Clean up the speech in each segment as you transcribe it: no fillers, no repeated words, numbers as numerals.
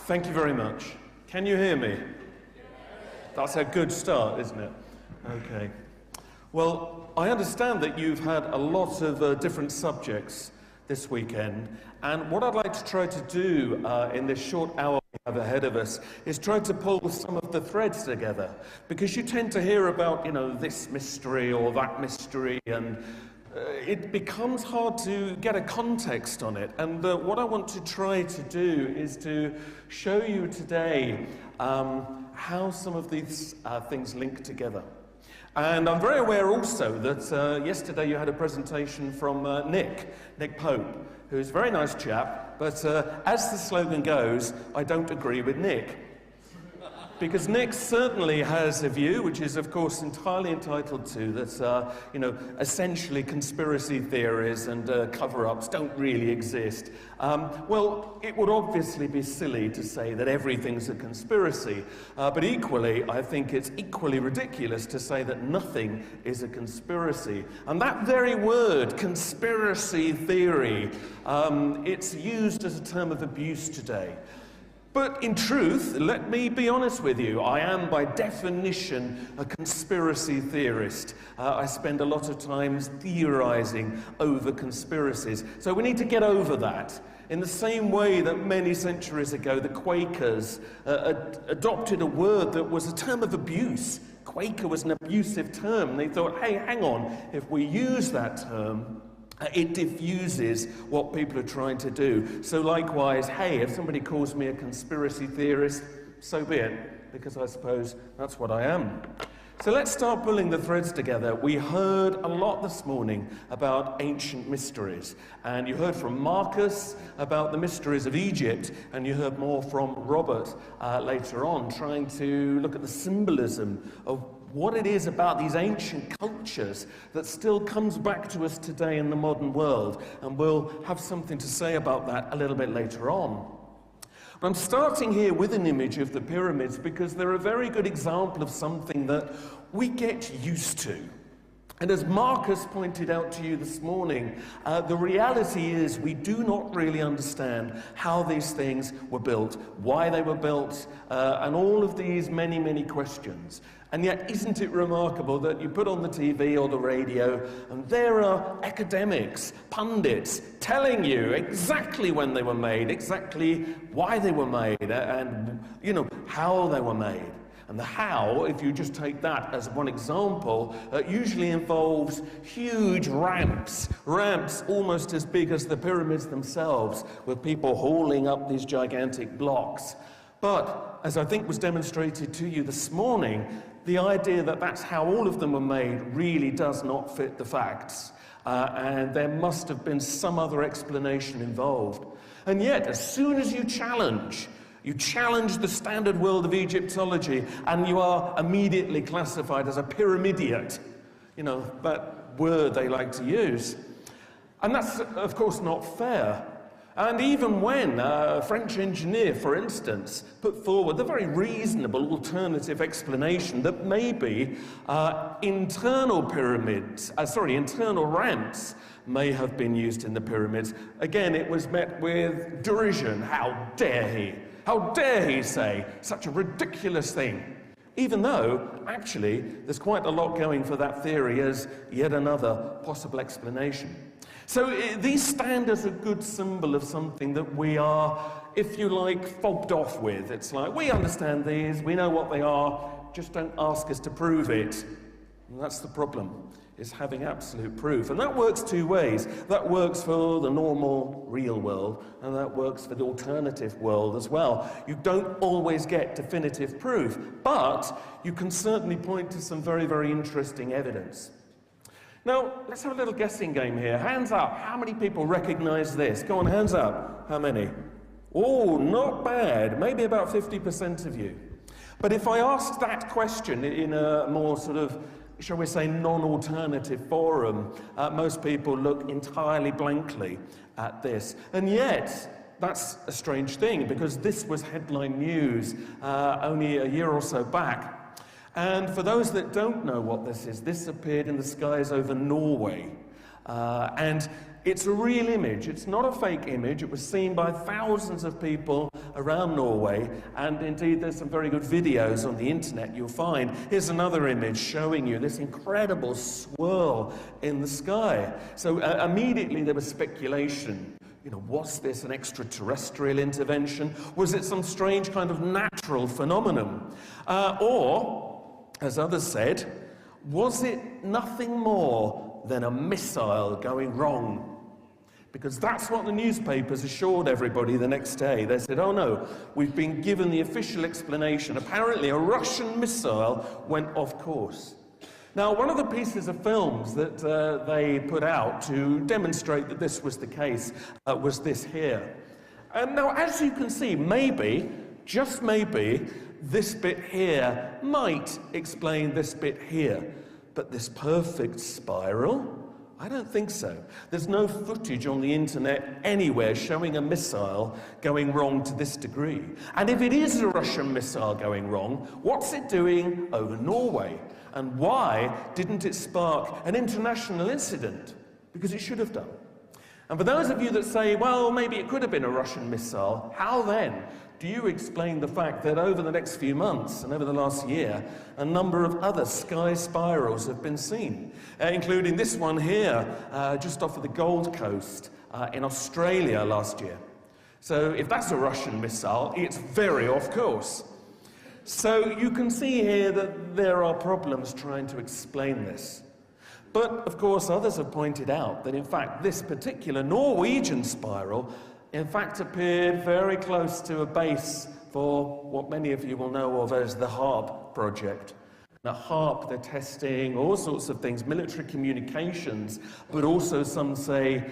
Thank you very much. Can you hear me? That's a good start, isn't it? Okay. Well, I understand that you've had a lot of different subjects this weekend, and what I'd like to try to do in this short hour we have ahead of us is try to pull some of the threads together, because you tend to hear about, this mystery or that mystery, and it becomes hard to get a context on it. And what I want to try to do is to show you today how some of these things link together. And I'm very aware also that yesterday you had a presentation from Nick Pope, who's a very nice chap, but as the slogan goes, I don't agree with Nick. Because Nick certainly has a view, which is of course entirely entitled to, that essentially conspiracy theories and cover-ups don't really exist. Well, it would obviously be silly to say that everything's a conspiracy, but equally, I think it's equally ridiculous to say that nothing is a conspiracy. And that very word, conspiracy theory, it's used as a term of abuse today. But in truth, let me be honest with you, I am by definition a conspiracy theorist. I spend a lot of time theorizing over conspiracies. So we need to get over that. In the same way that many centuries ago the Quakers adopted a word that was a term of abuse. Quaker was an abusive term. They thought, hey, hang on, if we use that term, it diffuses what people are trying to do. So likewise, hey, if somebody calls me a conspiracy theorist, so be it, because I suppose that's what I am. So let's start pulling the threads together. We heard a lot this morning about ancient mysteries, and you heard from Marcus about the mysteries of Egypt, and you heard more from Robert later on, trying to look at the symbolism of what it is about these ancient cultures that still comes back to us today in the modern world, and we'll have something to say about that a little bit later on. But I'm starting here with an image of the pyramids because they're a very good example of something that we get used to. And as Marcus pointed out to you this morning, the reality is we do not really understand how these things were built, why they were built, and all of these many, many questions. And yet, isn't it remarkable that you put on the TV or the radio, and there are academics, pundits, telling you exactly when they were made, exactly why they were made, and, how they were made. And the how, if you just take that as one example, usually involves huge ramps almost as big as the pyramids themselves, with people hauling up these gigantic blocks. But, as I think was demonstrated to you this morning, the idea that that's how all of them were made really does not fit the facts. And there must have been some other explanation involved. And yet, as soon as you challenge the standard world of Egyptology, and you are immediately classified as a pyramidiot, that word they like to use. And that's, of course, not fair. And even when a French engineer, for instance, put forward the very reasonable alternative explanation that maybe internal ramps may have been used in the pyramids, again, it was met with derision. How dare he? How dare he say such a ridiculous thing? Even though, actually, there's quite a lot going for that theory as yet another possible explanation. So these stand as a good symbol of something that we are, if you like, fobbed off with. It's like, we understand these, we know what they are, just don't ask us to prove it. And that's the problem, is having absolute proof. And that works two ways. That works for the normal, real world, and that works for the alternative world as well. You don't always get definitive proof, but you can certainly point to some very, very interesting evidence. Now, let's have a little guessing game here. Hands up. How many people recognize this? Go on, hands up. How many? Oh, not bad. Maybe about 50% of you. But if I asked that question in a more sort of, shall we say, non-alternative forum, most people look entirely blankly at this. And yet, that's a strange thing, because this was headline news only a year or so back. And for those that don't know what this appeared in the skies over Norway And it's a real image. It's not a fake image. It was seen by thousands of people around Norway, and indeed there's some very good videos on the internet you'll find. Here's another image showing you this incredible swirl in the sky. So immediately there was speculation. You know, was this an extraterrestrial intervention? Was it some strange kind of natural phenomenon? Or, as others said, was it nothing more than a missile going wrong? Because that's what the newspapers assured everybody the next day. They said, oh no, we've been given the official explanation. Apparently a Russian missile went off course. Now, one of the pieces of films that they put out to demonstrate that this was the case was this here. And now, as you can see, maybe, just maybe, this bit here might explain this bit here. But this perfect spiral? I don't think so. There's no footage on the internet anywhere showing a missile going wrong to this degree. And if it is a Russian missile going wrong, what's it doing over Norway? And why didn't it spark an international incident? Because it should have done. And for those of you that say, well, maybe it could have been a Russian missile, how then do you explain the fact that over the next few months and over the last year, a number of other sky spirals have been seen, including this one here, just off of the Gold Coast in Australia last year? So if that's a Russian missile, it's very off course. So you can see here that there are problems trying to explain this. But, of course, others have pointed out that, in fact, this particular Norwegian spiral, in fact, appeared very close to a base for what many of you will know of as the HARP project. Now, HARP, they're testing all sorts of things, military communications, but also some say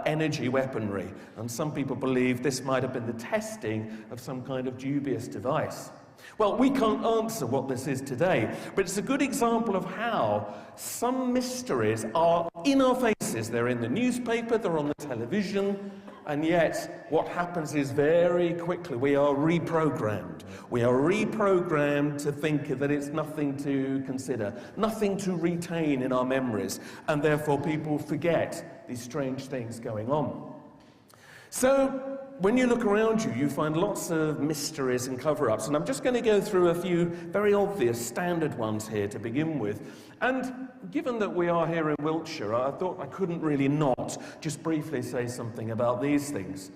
energy weaponry. And some people believe this might have been the testing of some kind of dubious device. Well, we can't answer what this is today, but it's a good example of how some mysteries are in our faces. They're in the newspaper, they're on the television, and yet what happens is very quickly we are reprogrammed. We are reprogrammed to think that it's nothing to consider, nothing to retain in our memories, and therefore people forget these strange things going on. So, when you look around you, you find lots of mysteries and cover-ups, and I'm just going to go through a few very obvious standard ones here to begin with. And given that we are here in Wiltshire, I thought I couldn't really not just briefly say something about these things.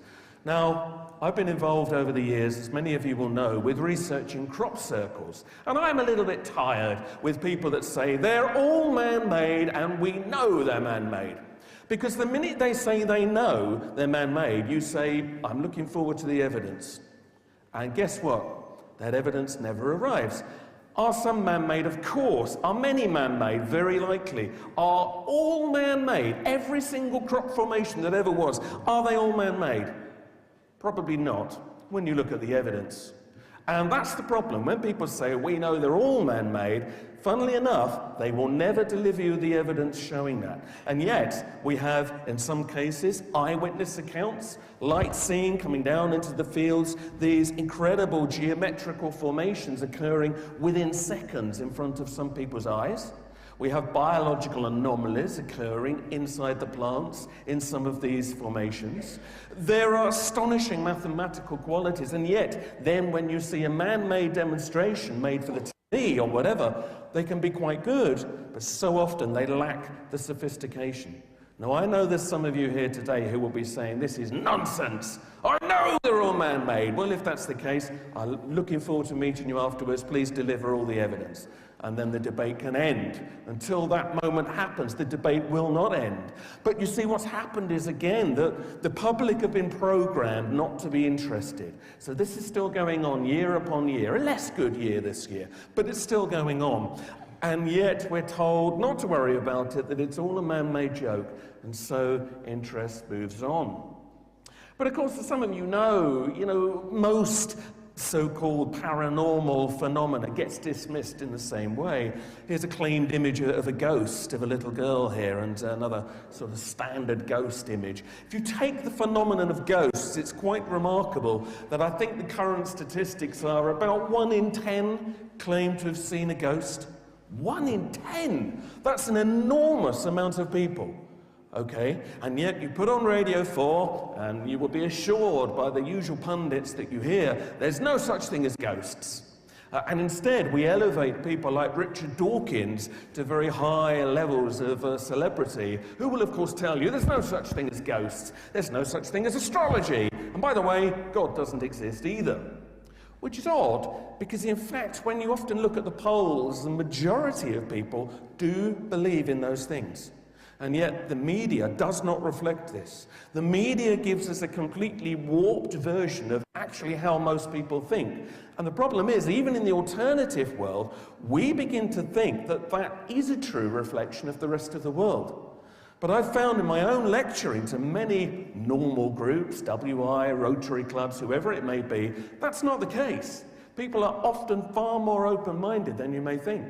Now, I've been involved over the years, as many of you will know, with researching crop circles, and I'm a little bit tired with people that say they're all man-made and we know they're man-made. Because the minute they say they know they're man-made, you say, I'm looking forward to the evidence. And guess what? That evidence never arrives. Are some man-made? Of course. Are many man-made? Very likely. Are all man-made? Every single crop formation that ever was, are they all man-made? Probably not, when you look at the evidence. And that's the problem. When people say, we know they're all man-made, funnily enough, they will never deliver you the evidence showing that. And yet, we have, in some cases, eyewitness accounts, light seen coming down into the fields, these incredible geometrical formations occurring within seconds in front of some people's eyes. We have biological anomalies occurring inside the plants in some of these formations. There are astonishing mathematical qualities, and yet, then when you see a man-made demonstration made for the TV or whatever, they can be quite good, but so often they lack the sophistication. Now, I know there's some of you here today who will be saying, this is nonsense. I know they're all man-made. Well, if that's the case, I'm looking forward to meeting you afterwards. Please deliver all the evidence. And then the debate can end. Until that moment happens, the debate will not end. But you see, what's happened is, again, that the public have been programmed not to be interested. So this is still going on year upon year. A less good year this year, but it's still going on. And yet we're told not to worry about it, that it's all a man-made joke. And so interest moves on. But of course, as some of you know, most so-called paranormal phenomena gets dismissed in the same way. Here's a claimed image of a ghost of a little girl here, and another sort of standard ghost image. If you take the phenomenon of ghosts, it's quite remarkable that I think the current statistics are about 1 in 10 claim to have seen a ghost. 1 in 10! That's an enormous amount of people. Okay, and yet you put on Radio 4 and you will be assured by the usual pundits that you hear there's no such thing as ghosts. And instead we elevate people like Richard Dawkins to very high levels of celebrity, who will of course tell you there's no such thing as ghosts, there's no such thing as astrology, and by the way, God doesn't exist either. Which is odd, because in fact when you often look at the polls, the majority of people do believe in those things. And yet the media does not reflect this. The media gives us a completely warped version of actually how most people think. And the problem is, even in the alternative world, we begin to think that that is a true reflection of the rest of the world. But I've found in my own lecturing to many normal groups, WI, Rotary clubs, whoever it may be, that's not the case. People are often far more open-minded than you may think.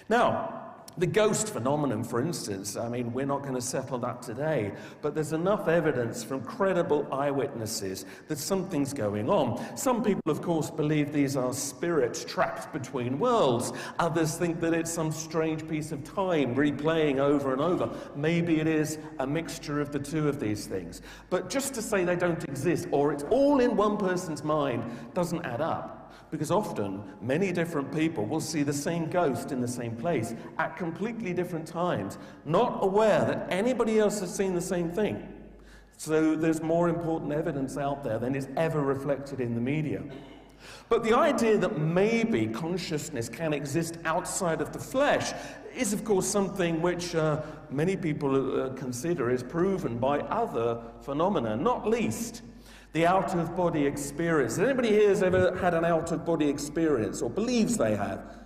Now, the ghost phenomenon, for instance, I mean, we're not going to settle that today, but there's enough evidence from credible eyewitnesses that something's going on. Some people, of course, believe these are spirits trapped between worlds. Others think that it's some strange piece of time replaying over and over. Maybe it is a mixture of the two of these things. But just to say they don't exist, or it's all in one person's mind, doesn't add up. Because often, many different people will see the same ghost in the same place at completely different times, not aware that anybody else has seen the same thing. So there's more important evidence out there than is ever reflected in the media. But the idea that maybe consciousness can exist outside of the flesh is, of course, something which many people consider is proven by other phenomena, not least the out-of-body experience. Anybody here has ever had an out-of-body experience or believes they have?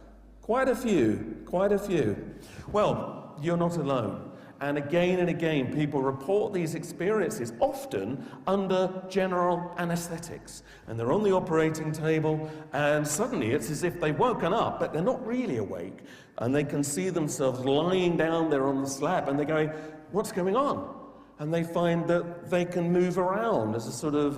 Quite a few, quite a few. Well, you're not alone. And again, people report these experiences, often under general anesthetics. And they're on the operating table, and suddenly it's as if they've woken up, but they're not really awake. And they can see themselves lying down there on the slab, and they're going, what's going on? And they find that they can move around as a sort of,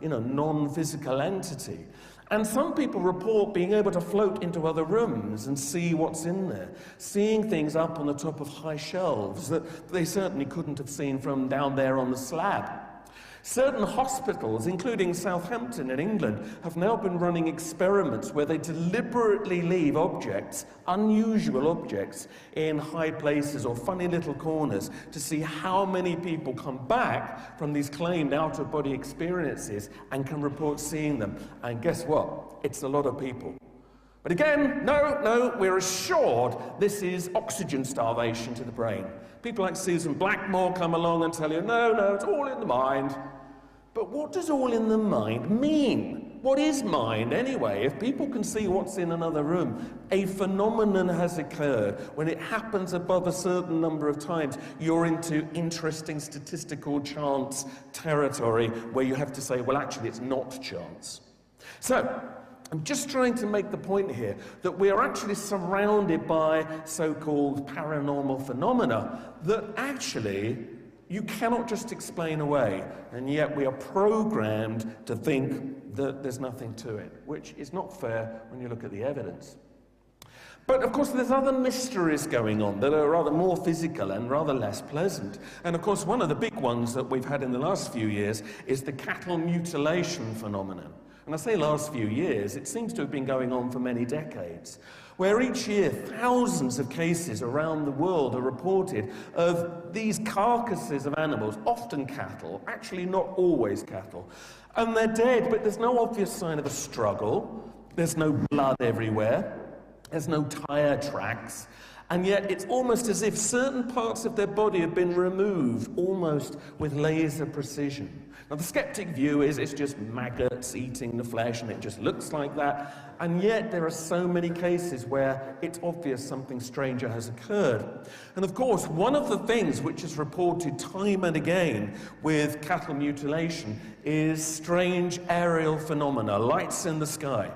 non-physical entity. And some people report being able to float into other rooms and see what's in there, seeing things up on the top of high shelves that they certainly couldn't have seen from down there on the slab. Certain hospitals, including Southampton in England, have now been running experiments where they deliberately leave objects, unusual objects, in high places or funny little corners to see how many people come back from these claimed out-of-body experiences and can report seeing them. And guess what? It's a lot of people. But again, no, we're assured this is oxygen starvation to the brain. People like Susan Blackmore come along and tell you, no, it's all in the mind. But what does all in the mind mean? What is mind anyway? If people can see what's in another room, a phenomenon has occurred. When it happens above a certain number of times, you're into interesting statistical chance territory where you have to say, well, actually, it's not chance. So, I'm just trying to make the point here that we are actually surrounded by so-called paranormal phenomena that actually you cannot just explain away, and yet we are programmed to think that there's nothing to it, which is not fair when you look at the evidence. But of course there's other mysteries going on that are rather more physical and rather less pleasant. And of course one of the big ones that we've had in the last few years is the cattle mutilation phenomenon. And I say last few years, it seems to have been going on for many decades, where each year thousands of cases around the world are reported of these carcasses of animals, often cattle, actually not always cattle, and they're dead, but there's no obvious sign of a struggle, there's no blood everywhere, there's no tire tracks, and yet it's almost as if certain parts of their body have been removed, almost with laser precision. Now the skeptic view is it's just maggots eating the flesh and it just looks like that, and yet there are so many cases where it's obvious something stranger has occurred. And of course, one of the things which is reported time and again with cattle mutilation is strange aerial phenomena, lights in the sky.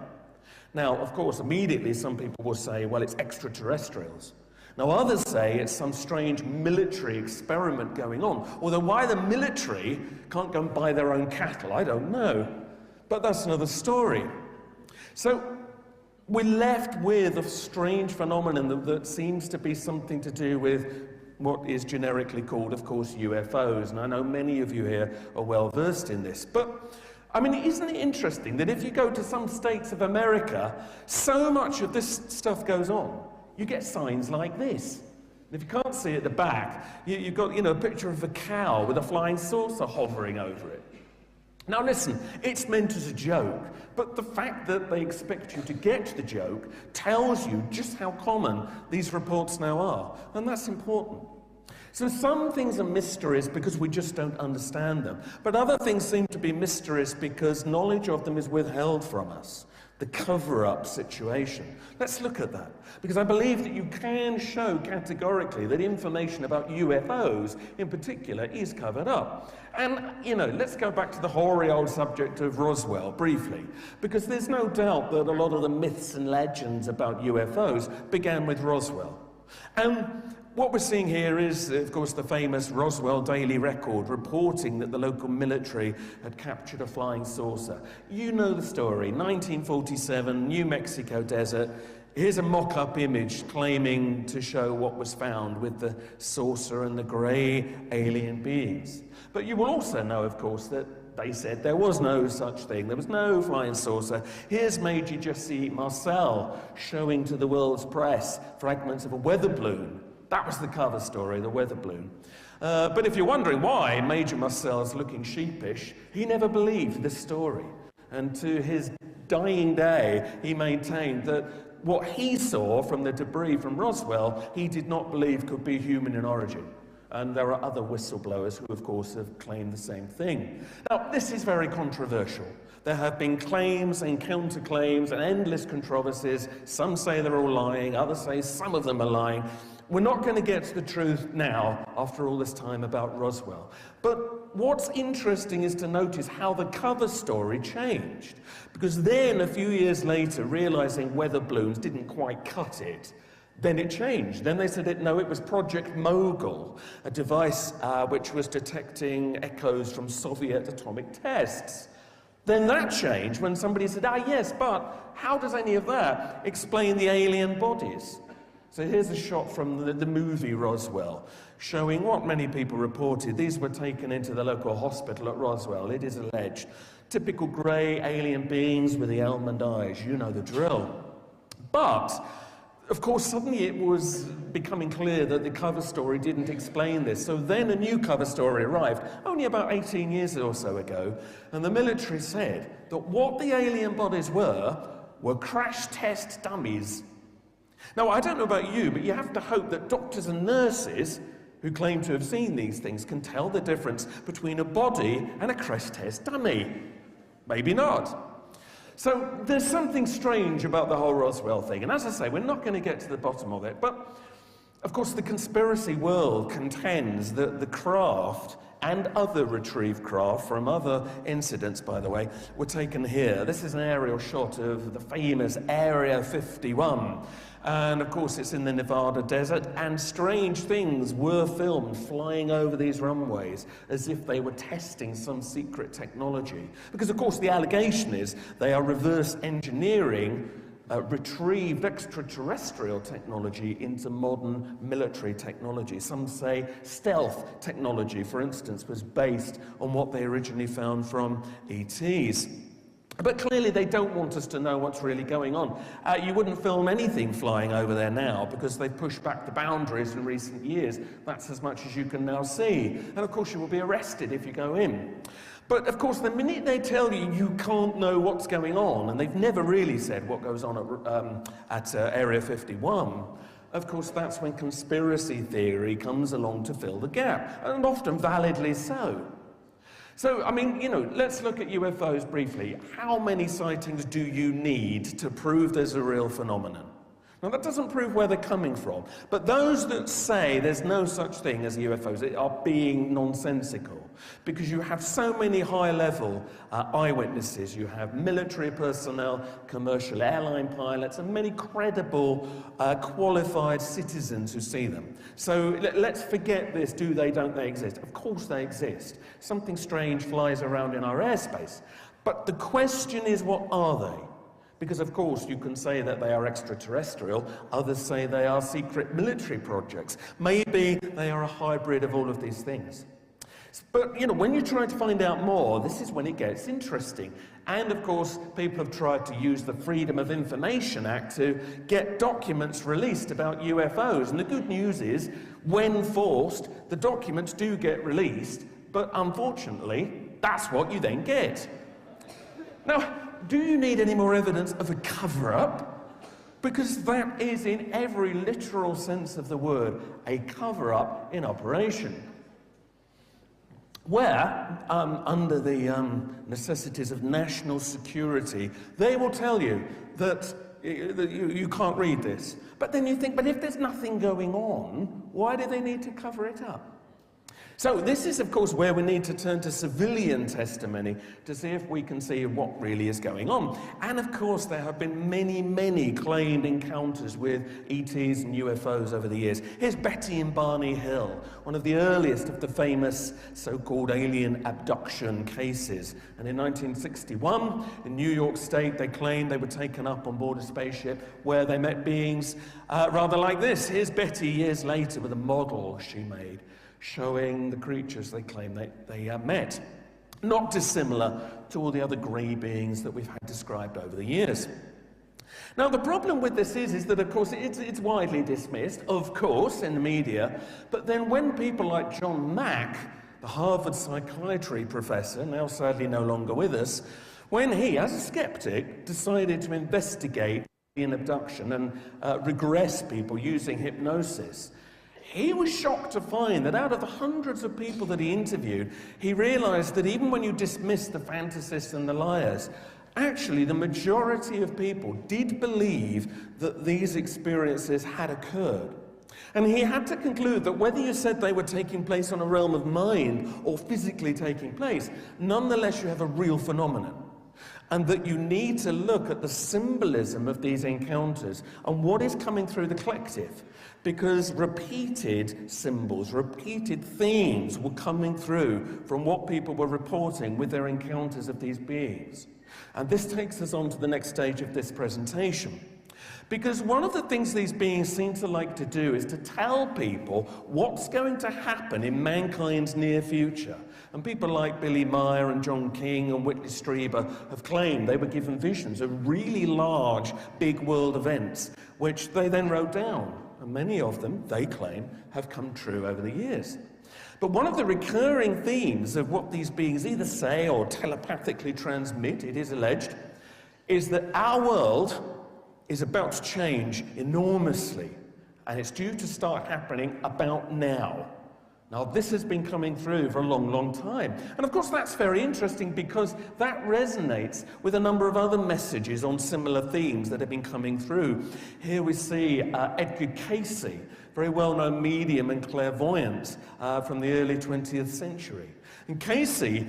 Now, of course, immediately some people will say, well, it's extraterrestrials. Now, others say it's some strange military experiment going on. Although why the military can't go and buy their own cattle, I don't know. But that's another story. So we're left with a strange phenomenon that seems to be something to do with what is generically called, of course, UFOs. And I know many of you here are well versed in this. But, I mean, isn't it interesting that if you go to some states of America, so much of this stuff goes on. You get signs like this. If you can't see at the back, you've got, a picture of a cow with a flying saucer hovering over it. Now listen, it's meant as a joke, but the fact that they expect you to get the joke tells you just how common these reports now are, and that's important. So some things are mysteries because we just don't understand them, but other things seem to be mysteries because knowledge of them is withheld from us. The cover-up situation. Let's look at that, because I believe that you can show categorically that information about UFOs in particular is covered up. And, let's go back to the hoary old subject of Roswell briefly, because there's no doubt that a lot of the myths and legends about UFOs began with Roswell. And what we're seeing here is, of course, the famous Roswell Daily Record reporting that the local military had captured a flying saucer. You know the story. 1947, New Mexico desert. Here's a mock-up image claiming to show what was found with the saucer and the grey alien beings. But you will also know, of course, that they said there was no such thing. There was no flying saucer. Here's Major Jesse Marcel showing to the world's press fragments of a weather balloon. That was the cover story, the weather balloon. But if you're wondering why Major Marcel's looking sheepish, he never believed this story. And to his dying day, he maintained that what he saw from the debris from Roswell, he did not believe could be human in origin. And there are other whistleblowers who, of course, have claimed the same thing. Now, this is very controversial. There have been claims and counterclaims and endless controversies. Some say they're all lying, others say some of them are lying. We're not going to get to the truth now, after all this time, about Roswell. But what's interesting is to notice how the cover story changed. Because then, a few years later, realizing weather balloons didn't quite cut it, then it changed. Then they said, it was Project Mogul, a device which was detecting echoes from Soviet atomic tests. Then that changed when somebody said, yes, but how does any of that explain the alien bodies? So here's a shot from the movie Roswell, showing what many people reported. These were taken into the local hospital at Roswell, it is alleged. Typical grey alien beings with the almond eyes, you know the drill. But, of course, suddenly it was becoming clear that the cover story didn't explain this. So then a new cover story arrived, only about 18 years or so ago, and the military said that what the alien bodies were crash test dummies. Now, I don't know about you, but you have to hope that doctors and nurses who claim to have seen these things can tell the difference between a body and a crash test dummy. Maybe not. So there's something strange about the whole Roswell thing, and as I say, we're not going to get to the bottom of it, but of course the conspiracy world contends that the craft and other retrieved craft from other incidents, by the way, were taken here. This is an aerial shot of the famous Area 51. And of course it's in the Nevada desert, and strange things were filmed flying over these runways as if they were testing some secret technology. Because of course the allegation is they are reverse engineering retrieved extraterrestrial technology into modern military technology. Some say stealth technology, for instance, was based on what they originally found from ETs. But clearly they don't want us to know what's really going on. You wouldn't film anything flying over there now because they've pushed back the boundaries in recent years. That's as much as you can now see. And of course you will be arrested if you go in. But of course the minute they tell you you can't know what's going on, and they've never really said what goes on at Area 51, of course that's when conspiracy theory comes along to fill the gap, and often validly so. So, I mean, let's look at UFOs briefly. How many sightings do you need to prove there's a real phenomenon? Now, that doesn't prove where they're coming from, but those that say there's no such thing as UFOs are being nonsensical, because you have so many high-level eyewitnesses. You have military personnel, commercial airline pilots, and many credible, qualified citizens who see them. So let's forget this, do they, don't they exist? Of course they exist. Something strange flies around in our airspace. But the question is, what are they? Because, of course, you can say that they are extraterrestrial, others say they are secret military projects. Maybe they are a hybrid of all of these things. But, when you try to find out more, this is when it gets interesting. And, of course, people have tried to use the Freedom of Information Act to get documents released about UFOs. And the good news is, when forced, the documents do get released, but unfortunately, that's what you then get. Now, do you need any more evidence of a cover-up? Because that is, in every literal sense of the word, a cover-up in operation. Where, under the necessities of national security, they will tell you that you can't read this. But then you think, but if there's nothing going on, why do they need to cover it up? So this is, of course, where we need to turn to civilian testimony to see if we can see what really is going on. And, of course, there have been many, many claimed encounters with ETs and UFOs over the years. Here's Betty and Barney Hill, one of the earliest of the famous so-called alien abduction cases. And in 1961, in New York State, they claimed they were taken up on board a spaceship where they met beings rather like this. Here's Betty years later with a model she made, showing the creatures they claim they met. Not dissimilar to all the other grey beings that we've had described over the years. Now, the problem with this is that, of course, it's widely dismissed, of course, in the media, but then when people like John Mack, the Harvard psychiatry professor, now sadly no longer with us, when he, as a skeptic, decided to investigate an abduction and regress people using hypnosis, he was shocked to find that out of the hundreds of people that he interviewed, he realized that even when you dismiss the fantasists and the liars, actually the majority of people did believe that these experiences had occurred. And he had to conclude that whether you said they were taking place on a realm of mind or physically taking place, nonetheless you have a real phenomenon. And that you need to look at the symbolism of these encounters and what is coming through the collective. Because repeated symbols, repeated themes were coming through from what people were reporting with their encounters of these beings. And this takes us on to the next stage of this presentation. Because one of the things these beings seem to like to do is to tell people what's going to happen in mankind's near future. And people like Billy Meyer and John King and Whitley Strieber have claimed they were given visions of really large, big world events, which they then wrote down. And many of them, they claim, have come true over the years. But one of the recurring themes of what these beings either say or telepathically transmit, it is alleged, is that our world is about to change enormously, and it's due to start happening about now. Now, this has been coming through for a long, long time. And of course, that's very interesting because that resonates with a number of other messages on similar themes that have been coming through. Here we see Edgar Cayce, very well-known medium and clairvoyant from the early 20th century. And Cayce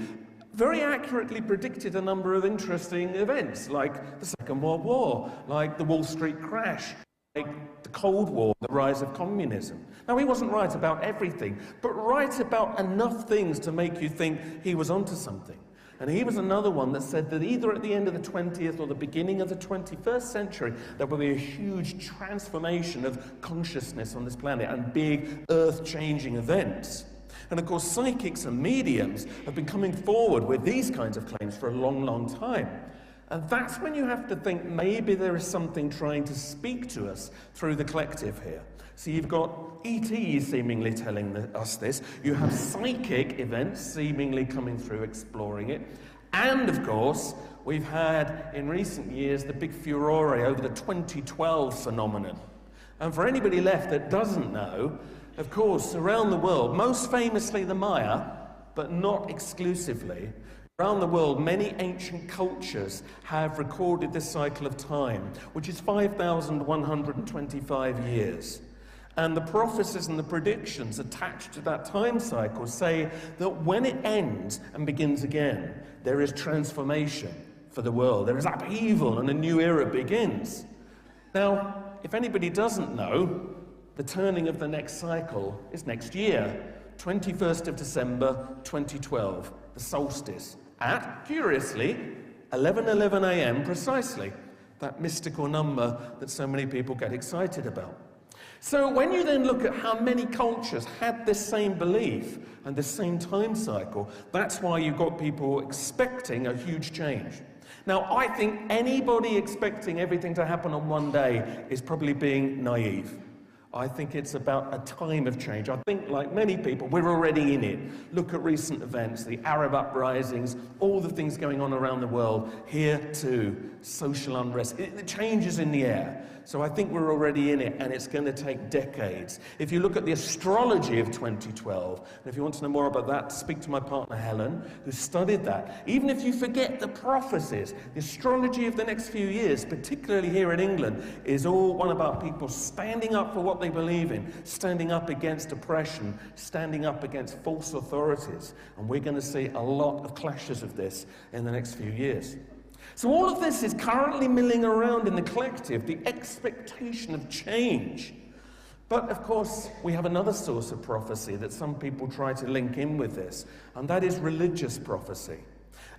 very accurately predicted a number of interesting events, like the Second World War, like the Wall Street crash, like the Cold War, the rise of communism. Now, he wasn't right about everything, but right about enough things to make you think he was onto something. And he was another one that said that either at the end of the 20th or the beginning of the 21st century, there will be a huge transformation of consciousness on this planet and big earth-changing events. And of course, psychics and mediums have been coming forward with these kinds of claims for a long, long time. And that's when you have to think maybe there is something trying to speak to us through the collective here. So you've got ETs seemingly telling us this. You have psychic events seemingly coming through, exploring it. And of course, we've had in recent years the big furore over the 2012 phenomenon. And for anybody left that doesn't know, of course, around the world, most famously the Maya, but not exclusively, around the world, many ancient cultures have recorded this cycle of time, which is 5,125 years. And the prophecies and the predictions attached to that time cycle say that when it ends and begins again, there is transformation for the world. There is upheaval and a new era begins. Now, if anybody doesn't know, the turning of the next cycle is next year, 21st of December 2012, the solstice, at, curiously, 11:11 a.m. precisely. that mystical number that so many people get excited about. So when you then look at how many cultures had this same belief and this same time cycle, that's why you've got people expecting a huge change. Now, I think anybody expecting everything to happen on one day is probably being naive. I think it's about a time of change. I think, like many people, we're already in it. Look at recent events, the Arab uprisings, all the things going on around the world. Here, too, social unrest. The change is in the air. So I think we're already in it, and it's going to take decades. If you look at the astrology of 2012, and if you want to know more about that, speak to my partner Helen, who studied that. Even if you forget the prophecies, the astrology of the next few years, particularly here in England, is all one about people standing up for what they believe in, standing up against oppression, standing up against false authorities. And we're going to see a lot of clashes of this in the next few years. So all of this is currently milling around in the collective, the expectation of change. But of course, we have another source of prophecy that some people try to link in with this, and that is religious prophecy.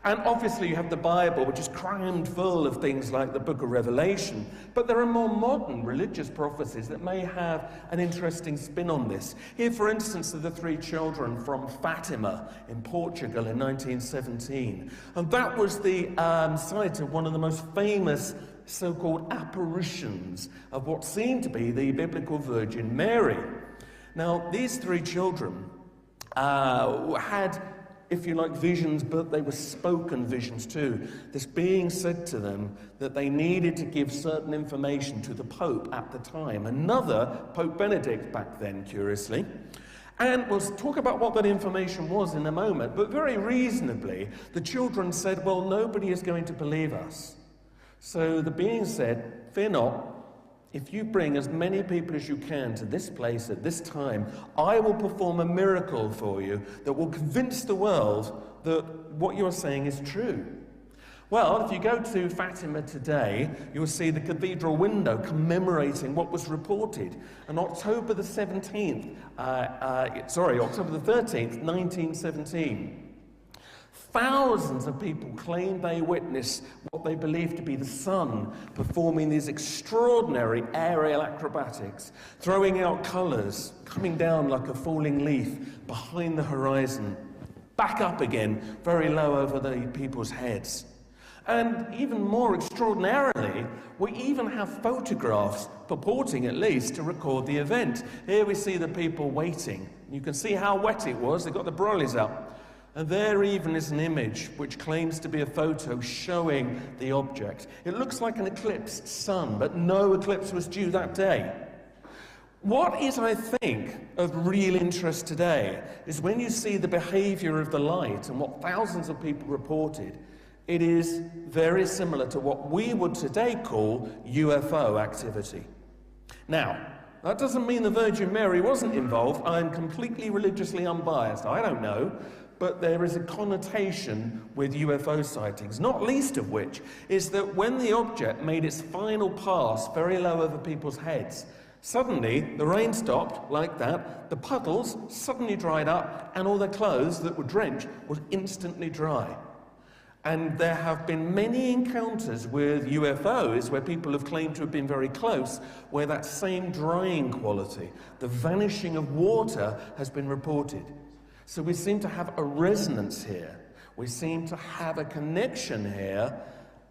And obviously you have the Bible, which is crammed full of things like the book of Revelation, but there are more modern religious prophecies that may have an interesting spin on this. Here, for instance, are the 3 children from Fatima in Portugal in 1917. And that was the site of one of the most famous so-called apparitions of what seemed to be the biblical Virgin Mary. Now, these 3 children had, if you like, visions, but they were spoken visions too. This being said to them that they needed to give certain information to the Pope at the time, another Pope Benedict back then, curiously. And we'll talk about what that information was in a moment, but very reasonably, the children said, well, nobody is going to believe us. So the being said, fear not. If you bring as many people as you can to this place at this time, I will perform a miracle for you that will convince the world that what you're saying is true. Well, if you go to Fatima today, you'll see the cathedral window commemorating what was reported. On October the 13th, 1917, thousands of people claimed they witnessed what they believed to be the sun performing these extraordinary aerial acrobatics, throwing out colours, coming down like a falling leaf behind the horizon, back up again, very low over the people's heads. And even more extraordinarily, we even have photographs purporting at least to record the event. Here we see the people waiting. You can see how wet it was. They've got the brollies up. And there even is an image which claims to be a photo showing the object. It looks like an eclipsed sun, but no eclipse was due that day. What is, I think, of real interest today is when you see the behavior of the light and what thousands of people reported, it is very similar to what we would today call UFO activity. Now, that doesn't mean the Virgin Mary wasn't involved. I'm completely religiously unbiased. I don't know. But there is a connotation with UFO sightings, not least of which is that when the object made its final pass very low over people's heads, suddenly the rain stopped like that, the puddles suddenly dried up, and all their clothes that were drenched was instantly dry. And there have been many encounters with UFOs where people have claimed to have been very close, where that same drying quality, the vanishing of water, has been reported. So we seem to have a resonance here. We seem to have a connection here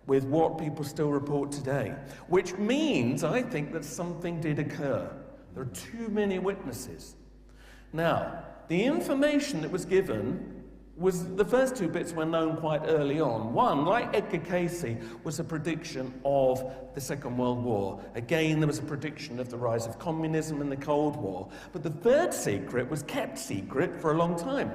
with what people still report today, which means, I think, that something did occur. There are too many witnesses. Now, the information that was given was, the first 2 bits were known quite early on. One, like Edgar Cayce, was a prediction of the Second World War. Again, there was a prediction of the rise of communism and the Cold War. But the third secret was kept secret for a long time.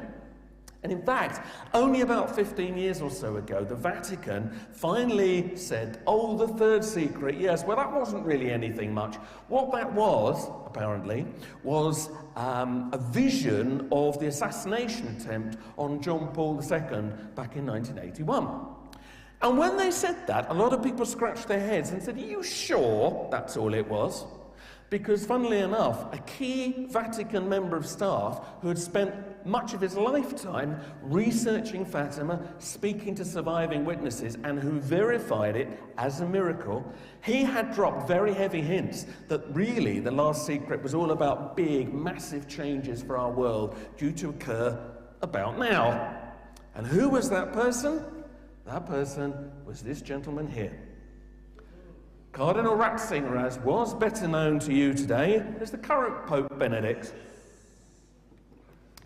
And in fact, only about 15 years or so ago, the Vatican finally said, oh, the third secret, yes, well, that wasn't really anything much. What that was, apparently, was a vision of the assassination attempt on John Paul II back in 1981. And when they said that, a lot of people scratched their heads and said, are you sure that's all it was? Because, funnily enough, a key Vatican member of staff who had spent much of his lifetime researching Fatima, speaking to surviving witnesses, and who verified it as a miracle, he had dropped very heavy hints that really the last secret was all about big, massive changes for our world due to occur about now. And who was that person? That person was this gentleman here. Cardinal Ratzinger, as was better known to you today, as the current Pope Benedict.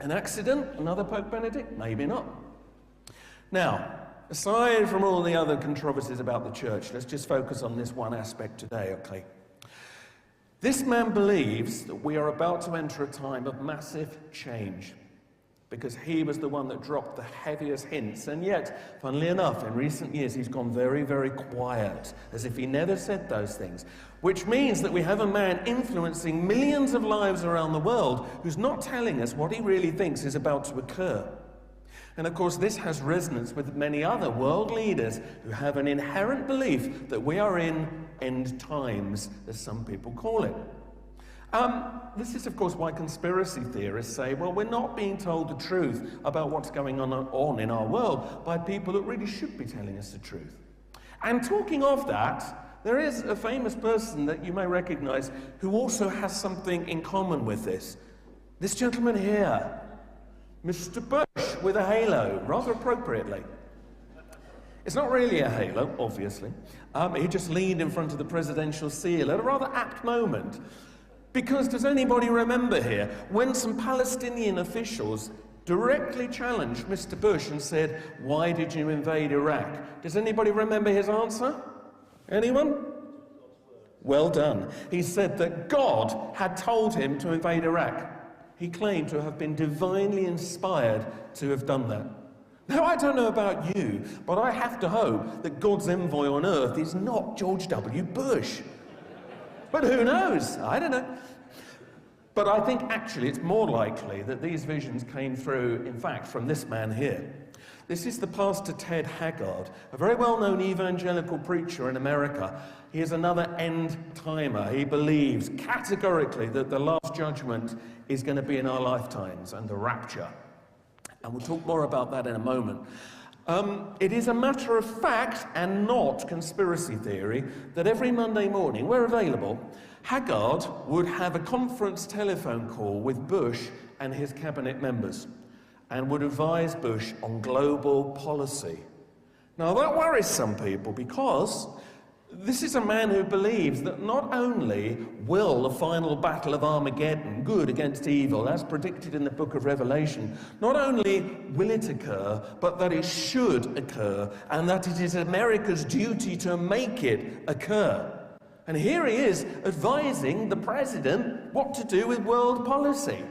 An accident? Another Pope Benedict? Maybe not. Now, aside from all the other controversies about the church, let's just focus on this one aspect today, okay? This man believes that we are about to enter a time of massive change, because he was the one that dropped the heaviest hints, and yet, funnily enough, in recent years he's gone very, very quiet, as if he never said those things, which means that we have a man influencing millions of lives around the world who's not telling us what he really thinks is about to occur. And of course this has resonance with many other world leaders who have an inherent belief that we are in end times, as some people call it. This is, of course, why conspiracy theorists say, well, we're not being told the truth about what's going on in our world by people that really should be telling us the truth. And talking of that, there is a famous person that you may recognize who also has something in common with this. This gentleman here, Mr. Bush with a halo, rather appropriately. It's not really a halo, obviously. He just leaned in front of the presidential seal at a rather apt moment. Because does anybody remember here, when some Palestinian officials directly challenged Mr. Bush and said, why did you invade Iraq? Does anybody remember his answer? Anyone? Well done. He said that God had told him to invade Iraq. He claimed to have been divinely inspired to have done that. Now, I don't know about you, but I have to hope that God's envoy on earth is not George W. Bush. But who knows? I don't know. But I think actually it's more likely that these visions came through, in fact, from this man here. This is the Pastor Ted Haggard, a very well-known evangelical preacher in America. He is another end-timer. He believes categorically that the last judgment is going to be in our lifetimes and the rapture. And we'll talk more about that in a moment. It is a matter of fact and not conspiracy theory that every Monday morning, where available, Haggard would have a conference telephone call with Bush and his cabinet members and would advise Bush on global policy. Now that worries some people because this is a man who believes that not only will the final battle of Armageddon, good against evil, as predicted in the book of Revelation, not only will it occur, but that it should occur, and that it is America's duty to make it occur. And here he is advising the president what to do with world policy.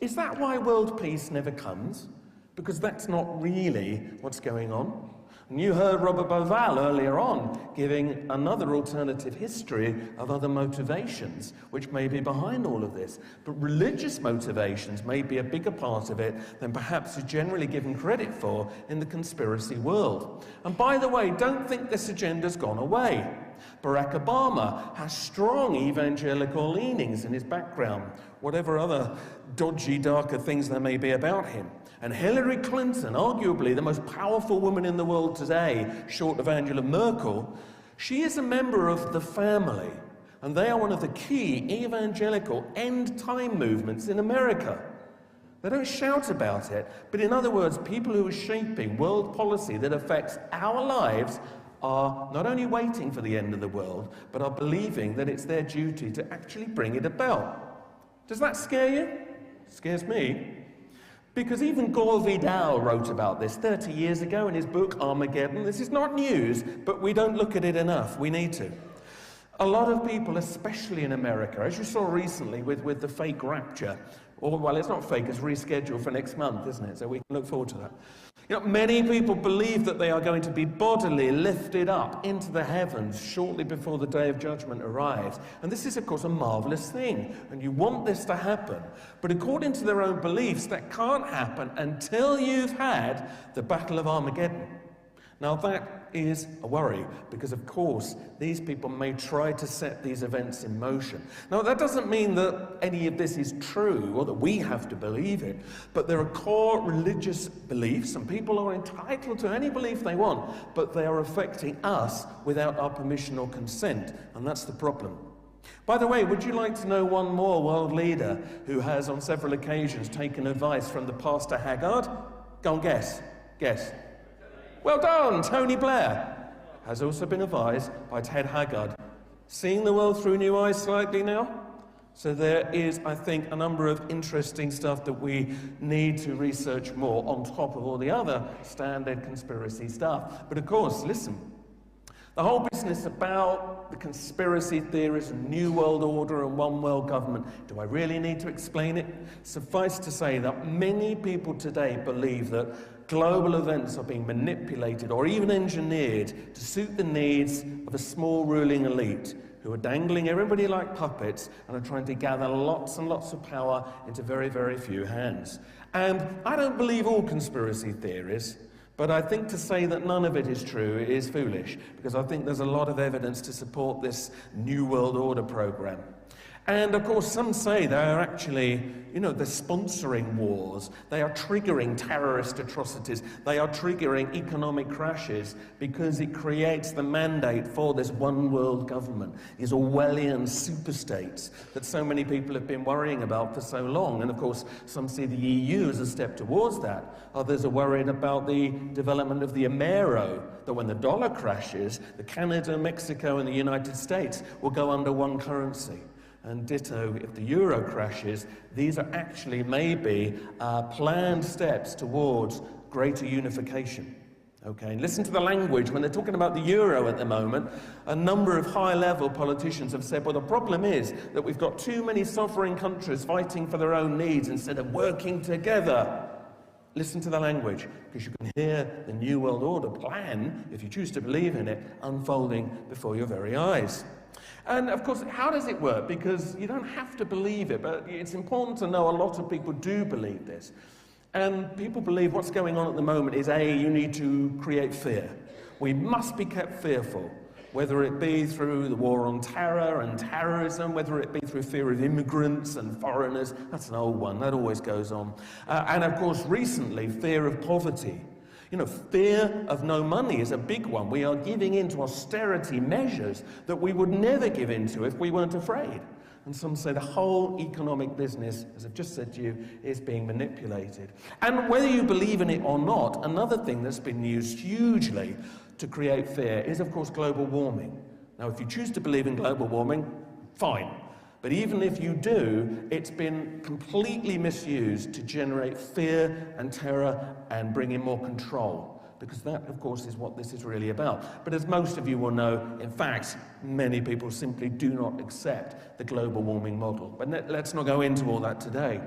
Is that why world peace never comes? Because that's not really what's going on. And you heard Robert Bauval earlier on giving another alternative history of other motivations which may be behind all of this. But religious motivations may be a bigger part of it than perhaps is generally given credit for in the conspiracy world. And by the way, don't think this agenda's gone away. Barack Obama has strong evangelical leanings in his background, whatever other dodgy, darker things there may be about him. And Hillary Clinton, arguably the most powerful woman in the world today, short of Angela Merkel, she is a member of the family, and they are one of the key evangelical end-time movements in America. They don't shout about it, but in other words, people who are shaping world policy that affects our lives are not only waiting for the end of the world, but are believing that it's their duty to actually bring it about. Does that scare you? It scares me. Because even Gore Vidal wrote about this 30 years ago in his book Armageddon. This is not news, but we don't look at it enough. We need to. A lot of people, especially in America, as you saw recently with the fake rapture, or, well, it's not fake, it's rescheduled for next month, isn't it? So we can look forward to that. You know, many people believe that they are going to be bodily lifted up into the heavens shortly before the day of judgment arrives. And this is, of course, a marvelous thing. And you want this to happen. But according to their own beliefs, that can't happen until you've had the Battle of Armageddon. Now that is a worry, because of course these people may try to set these events in motion. Now that doesn't mean that any of this is true or that we have to believe it, but there are core religious beliefs, and people are entitled to any belief they want, but they are affecting us without our permission or consent, and that's the problem. By the way, would you like to know one more world leader who has on several occasions taken advice from the pastor Haggard? Go on, guess. Guess. Well done, Tony Blair has also been advised by Ted Haggard. Seeing the world through new eyes slightly now? So there is, I think, a number of interesting stuff that we need to research more on top of all the other standard conspiracy stuff. But of course, listen, the whole business about the conspiracy theories and New World Order and one world government, do I really need to explain it? Suffice to say that many people today believe that global events are being manipulated or even engineered to suit the needs of a small ruling elite who are dangling everybody like puppets and are trying to gather lots and lots of power into very, very few hands. And I don't believe all conspiracy theories, but I think to say that none of it is true is foolish, because I think there's a lot of evidence to support this New World Order program. And of course, some say they are actually, they're sponsoring wars. They are triggering terrorist atrocities. They are triggering economic crashes because it creates the mandate for this one world government, these Orwellian superstates that so many people have been worrying about for so long. And of course, some see the EU as a step towards that. Others are worried about the development of the Amero, that when the dollar crashes, the Canada, Mexico, and the United States will go under one currency. And ditto, if the euro crashes, these are actually maybe planned steps towards greater unification. Okay, and listen to the language. When they're talking about the euro at the moment, a number of high-level politicians have said, well, the problem is that we've got too many sovereign countries fighting for their own needs instead of working together. Listen to the language, because you can hear the New World Order plan, if you choose to believe in it, unfolding before your very eyes. And of course, how does it work? Because you don't have to believe it, but it's important to know a lot of people do believe this. And people believe what's going on at the moment is, A, you need to create fear. We must be kept fearful, whether it be through the war on terror and terrorism, whether it be through fear of immigrants and foreigners. That's an old one, that always goes on. And of course, recently, fear of poverty. Fear of no money is a big one. We are giving in to austerity measures that we would never give into if we weren't afraid. And some say the whole economic business, as I've just said to you, is being manipulated. And whether you believe in it or not, another thing that's been used hugely to create fear is, of course, global warming. Now, if you choose to believe in global warming, fine. But even if you do, it's been completely misused to generate fear and terror and bring in more control, because that, of course, is what this is really about. But as most of you will know, in fact, many people simply do not accept the global warming model. But let's not go into all that today.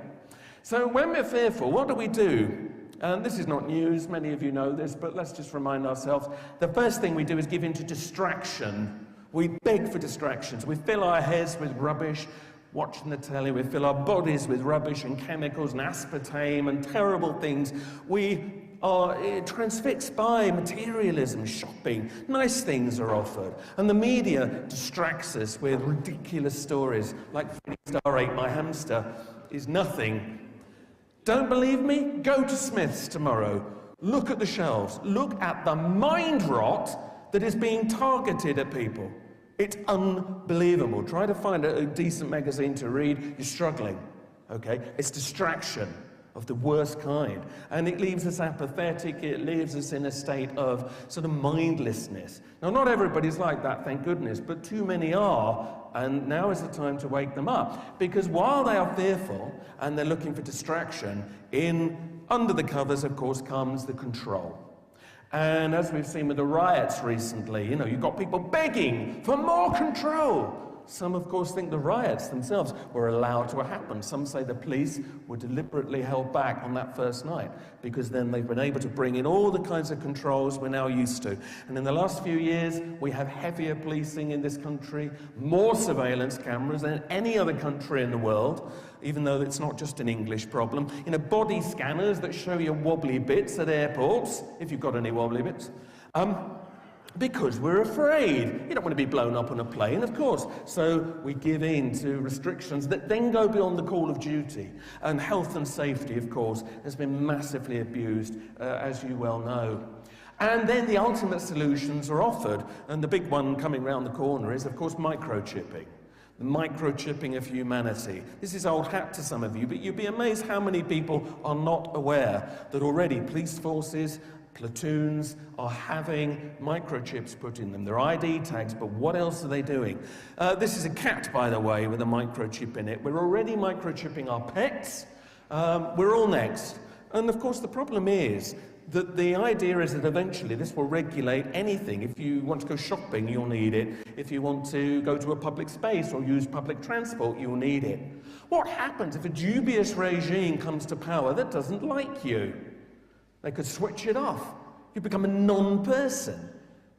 So when we're fearful, what do we do? And this is not news, many of you know this, but let's just remind ourselves. The first thing we do is give in to distraction. We beg for distractions. We fill our heads with rubbish, watching the telly. We fill our bodies with rubbish and chemicals and aspartame and terrible things. We are transfixed by materialism, shopping. Nice things are offered. And the media distracts us with ridiculous stories, like Star ate my hamster is nothing. Don't believe me? Go to Smith's tomorrow. Look at the shelves. Look at the mind rot that is being targeted at people. It's unbelievable. Try to find a decent magazine to read. You're struggling, okay? It's distraction of the worst kind. And it leaves us apathetic. It leaves us in a state of sort of mindlessness. Now, not everybody's like that, thank goodness, but too many are. And now is the time to wake them up. Because while they are fearful and they're looking for distraction, under the covers, of course, comes the control. And as we've seen with the riots recently, you've got people begging for more control. Some, of course, think the riots themselves were allowed to happen. Some say the police were deliberately held back on that first night because then they've been able to bring in all the kinds of controls we're now used to. And in the last few years, we have heavier policing in this country, more surveillance cameras than any other country in the world, even though it's not just an English problem. Body scanners that show you wobbly bits at airports, if you've got any wobbly bits. Because we're afraid. You don't want to be blown up on a plane, of course. So we give in to restrictions that then go beyond the call of duty. And health and safety, of course, has been massively abused, as you well know. And then the ultimate solutions are offered. And the big one coming round the corner is, of course, microchipping. The microchipping of humanity. This is old hat to some of you, but you'd be amazed how many people are not aware that already police forces, platoons are having microchips put in them. They're ID tags, but what else are they doing? This is a cat, by the way, with a microchip in it. We're already microchipping our pets. We're all next. And of course, the problem is that the idea is that eventually this will regulate anything. If you want to go shopping, you'll need it. If you want to go to a public space or use public transport, you'll need it. What happens if a dubious regime comes to power that doesn't like you? They could switch it off. You become a non-person.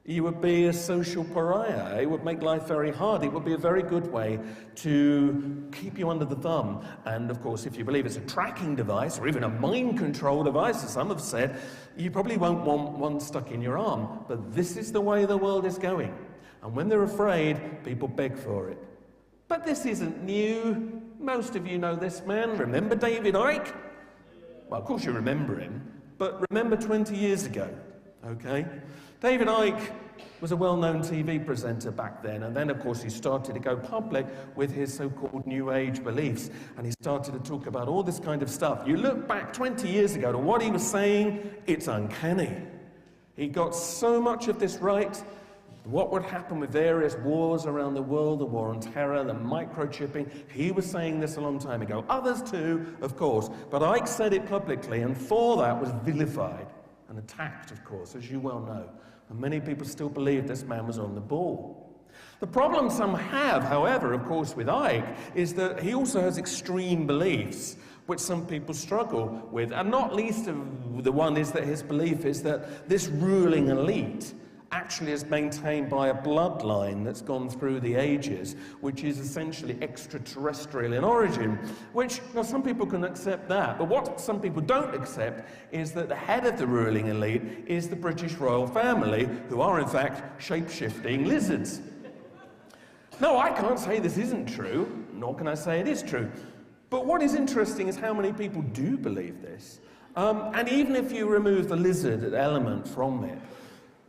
You would be a social pariah. It would make life very hard. It would be a very good way to keep you under the thumb. And of course, if you believe it's a tracking device or even a mind control device, as some have said, you probably won't want one stuck in your arm. But this is the way the world is going. And when they're afraid, people beg for it. But this isn't new. Most of you know this man. Remember David Icke? Well, of course you remember him. But remember 20 years ago, okay? David Icke was a well-known TV presenter back then, and then, of course, he started to go public with his so-called New Age beliefs, and he started to talk about all this kind of stuff. You look back 20 years ago to what he was saying, it's uncanny. He got so much of this right. What would happen with various wars around the world, the war on terror, the microchipping. He was saying this a long time ago. Others too, of course. But Icke said it publicly, and for that was vilified and attacked, of course, as you well know. And many people still believe this man was on the ball. The problem some have, however, of course, with Icke, is that he also has extreme beliefs, which some people struggle with. And not least of the one is that his belief is that this ruling elite actually is maintained by a bloodline that's gone through the ages, which is essentially extraterrestrial in origin, which, now some people can accept that, but what some people don't accept is that the head of the ruling elite is the British royal family, who are in fact shape-shifting lizards. No, I can't say this isn't true, nor can I say it is true. But what is interesting is how many people do believe this. And even if you remove the lizard element from it,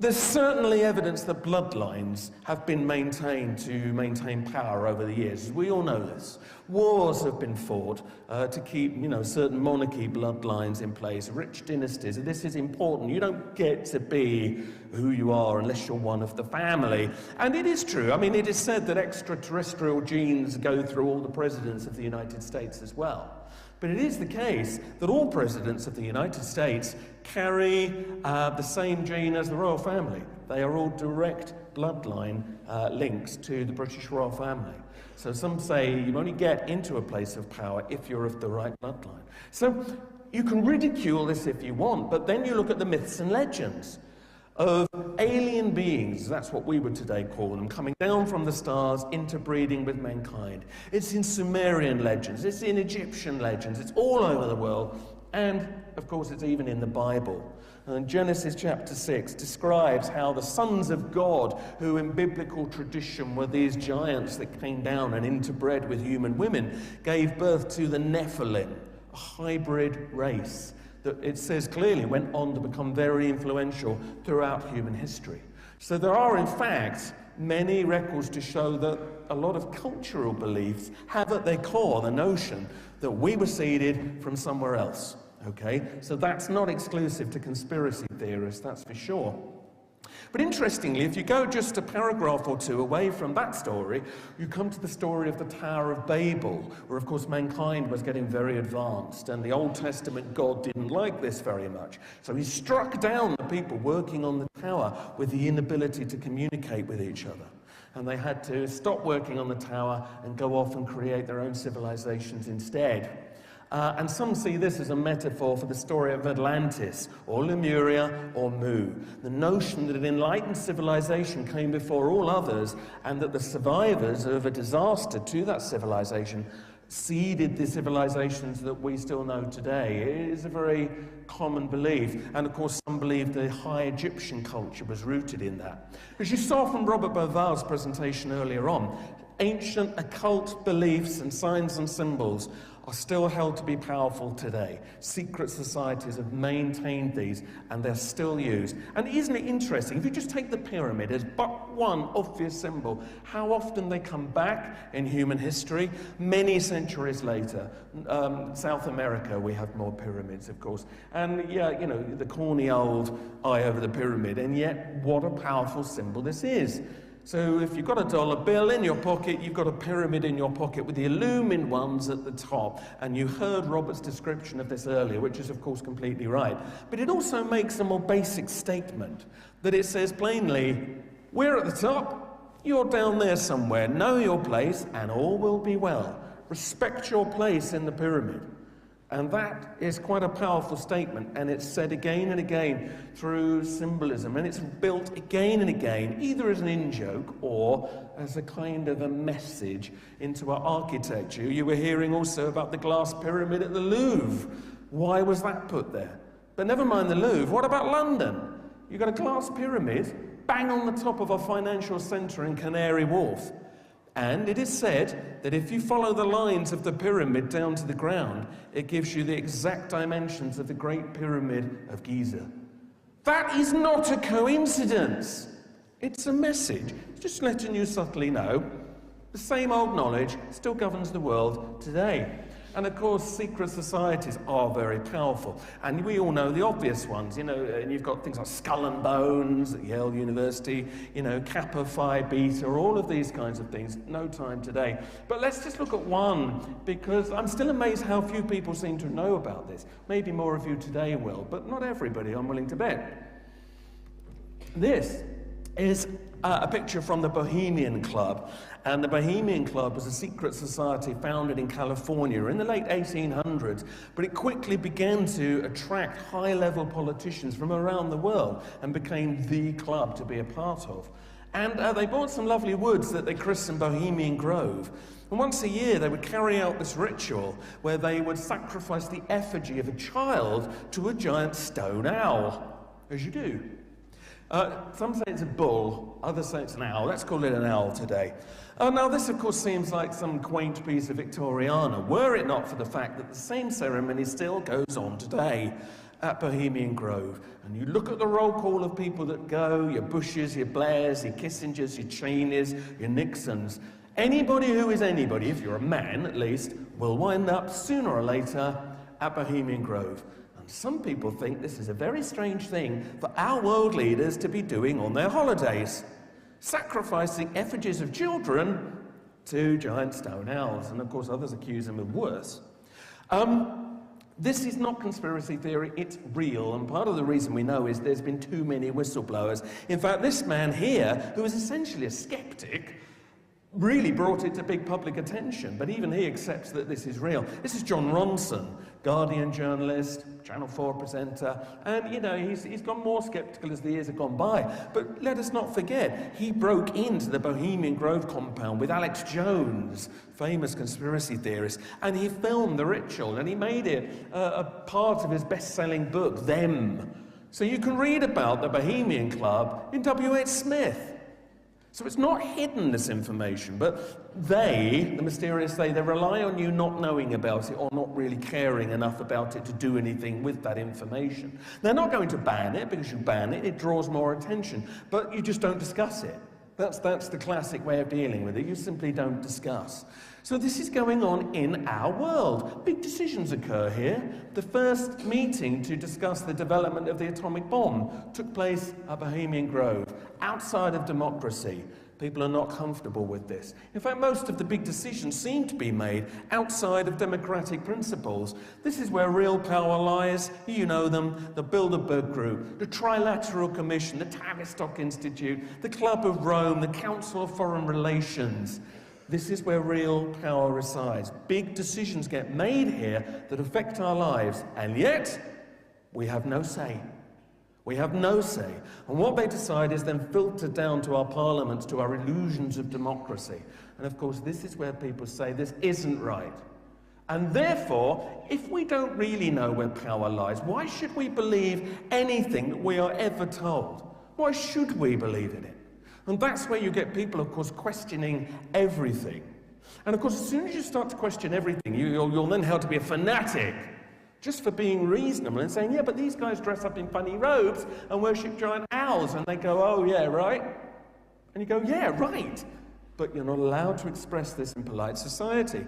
there's certainly evidence that bloodlines have been maintained to maintain power over the years. We all know this. Wars have been fought to keep, certain monarchy bloodlines in place, rich dynasties. And this is important. You don't get to be who you are unless you're one of the family. And it is true. I mean, it is said that extraterrestrial genes go through all the presidents of the United States as well. But it is the case that all presidents of the United States carry the same gene as the royal family. They are all direct bloodline links to the British royal family. So some say you only get into a place of power if you're of the right bloodline. So you can ridicule this if you want, but then you look at the myths and legends of alien beings, that's what we would today call them, coming down from the stars, interbreeding with mankind. It's in Sumerian legends, it's in Egyptian legends, it's all over the world, and of course it's even in the Bible. And Genesis chapter 6 describes how the sons of God, who in biblical tradition were these giants that came down and interbred with human women, gave birth to the Nephilim, a hybrid race that it says clearly went on to become very influential throughout human history. So there are, in fact, many records to show that a lot of cultural beliefs have at their core the notion that we were seeded from somewhere else, okay? So that's not exclusive to conspiracy theorists, that's for sure. But interestingly, if you go just a paragraph or two away from that story, you come to the story of the Tower of Babel, where of course mankind was getting very advanced, and the Old Testament God didn't like this very much. So he struck down the people working on the tower with the inability to communicate with each other. And they had to stop working on the tower and go off and create their own civilizations instead. And some see this as a metaphor for the story of Atlantis, or Lemuria, or Mu. The notion that an enlightened civilization came before all others, and that the survivors of a disaster to that civilization seeded the civilizations that we still know today. It is a very common belief. And of course, some believe the high Egyptian culture was rooted in that. As you saw from Robert Bauval's presentation earlier on, ancient occult beliefs and signs and symbols are still held to be powerful today. Secret societies have maintained these, and they're still used. And isn't it interesting, if you just take the pyramid as but one obvious symbol, how often they come back in human history? Many centuries later. South America, we have more pyramids, of course. And yeah, you know, the corny old eye over the pyramid, and yet what a powerful symbol this is. So if you've got a dollar bill in your pocket, you've got a pyramid in your pocket with the illumined ones at the top. And you heard Robert's description of this earlier, which is of course completely right. But it also makes a more basic statement, that it says plainly, we're at the top, you're down there somewhere, know your place and all will be well. Respect your place in the pyramid. And that is quite a powerful statement, and it's said again and again through symbolism, and it's built again and again, either as an in-joke or as a kind of a message into our architecture. You were hearing also about the glass pyramid at the Louvre. Why was that put there? But never mind the Louvre, what about London? You've got a glass pyramid bang on the top of a financial centre in Canary Wharf. And it is said that if you follow the lines of the pyramid down to the ground, it gives you the exact dimensions of the Great Pyramid of Giza. That is not a coincidence. It's a message. It's just letting you subtly know the same old knowledge still governs the world today. And of course, secret societies are very powerful. And we all know the obvious ones, you know, and you've got things like Skull and Bones at Yale University, you know, Kappa Phi Beta, all of these kinds of things. No time today. But let's just look at one, because I'm still amazed how few people seem to know about this. Maybe more of you today will, but not everybody, I'm willing to bet. This is a picture from the Bohemian Club. And the Bohemian Club was a secret society founded in California in the late 1800s, but it quickly began to attract high-level politicians from around the world and became the club to be a part of. And they bought some lovely woods that they christened Bohemian Grove. And once a year they would carry out this ritual where they would sacrifice the effigy of a child to a giant stone owl, as you do. Some say it's a bull, others say it's an owl. Let's call it an owl today. Now this of course seems like some quaint piece of Victoriana, were it not for the fact that the same ceremony still goes on today at Bohemian Grove. And you look at the roll call of people that go, your Bushes, your Blairs, your Kissingers, your Cheneys, your Nixons. Anybody who is anybody, if you're a man at least, will wind up sooner or later at Bohemian Grove. And some people think this is a very strange thing for our world leaders to be doing on their holidays. Sacrificing effigies of children to giant stone owls. And of course others accuse them of worse. This is not conspiracy theory, it's real. And part of the reason we know is there's been too many whistleblowers. In fact, this man here, who is essentially a skeptic, really brought it to big public attention, but even he accepts that this is real. This is John Ronson, Guardian journalist, Channel 4 presenter, and you know, he's gone more sceptical as the years have gone by. But let us not forget, he broke into the Bohemian Grove compound with Alex Jones, famous conspiracy theorist, and he filmed the ritual, and he made it a part of his best-selling book, Them. So you can read about the Bohemian Club in W.H. Smith. So it's not hidden, this information, but they, the mysterious they rely on you not knowing about it or not really caring enough about it to do anything with that information. They're not going to ban it, because you ban it, it draws more attention, but you just don't discuss it. That's the classic way of dealing with it. You simply don't discuss. So this is going on in our world. Big decisions occur here. The first meeting to discuss the development of the atomic bomb took place at Bohemian Grove, outside of democracy. People are not comfortable with this. In fact, most of the big decisions seem to be made outside of democratic principles. This is where real power lies. You know them: the Bilderberg Group, the Trilateral Commission, the Tavistock Institute, the Club of Rome, the Council of Foreign Relations. This is where real power resides. Big decisions get made here that affect our lives, and yet we have no say. We have no say. And what they decide is then filtered down to our parliaments, to our illusions of democracy. And of course, this is where people say this isn't right. And therefore, if we don't really know where power lies, why should we believe anything that we are ever told? Why should we believe in it? And that's where you get people, of course, questioning everything. And of course, as soon as you start to question everything, you're then held to be a fanatic, just for being reasonable and saying, yeah, but these guys dress up in funny robes and worship giant owls. And they go, oh, yeah, right? And you go, yeah, right. But you're not allowed to express this in polite society.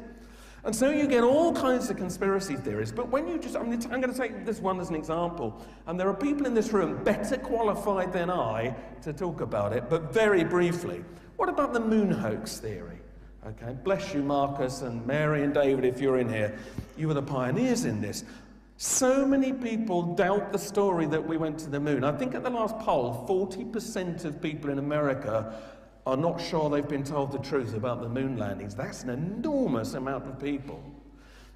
And so you get all kinds of conspiracy theories. But when you just, I'm going to take this one as an example. And there are people in this room better qualified than I to talk about it, but very briefly. What about the moon hoax theory? Okay, bless you, Marcus and Mary and David, if you're in here. You were the pioneers in this. So many people doubt the story that we went to the moon. I think at the last poll, 40% of people in America are not sure they've been told the truth about the moon landings. That's an enormous amount of people.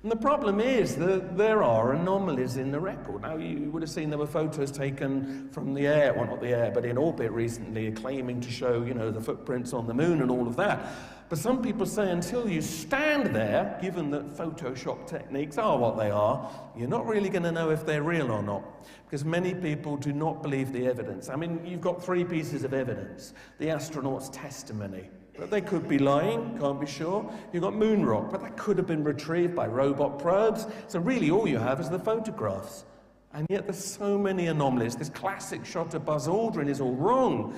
And the problem is that there are anomalies in the record. Now, you would have seen there were photos taken from the air, well, not the air, but in orbit recently, claiming to show, the footprints on the moon and all of that. But some people say until you stand there, given that Photoshop techniques are what they are, you're not really going to know if they're real or not. Because many people do not believe the evidence. I mean, you've got 3 pieces of evidence. The astronaut's testimony, but they could be lying, can't be sure. You've got moon rock, but that could have been retrieved by robot probes. So really all you have is the photographs. And yet there's so many anomalies. This classic shot of Buzz Aldrin is all wrong.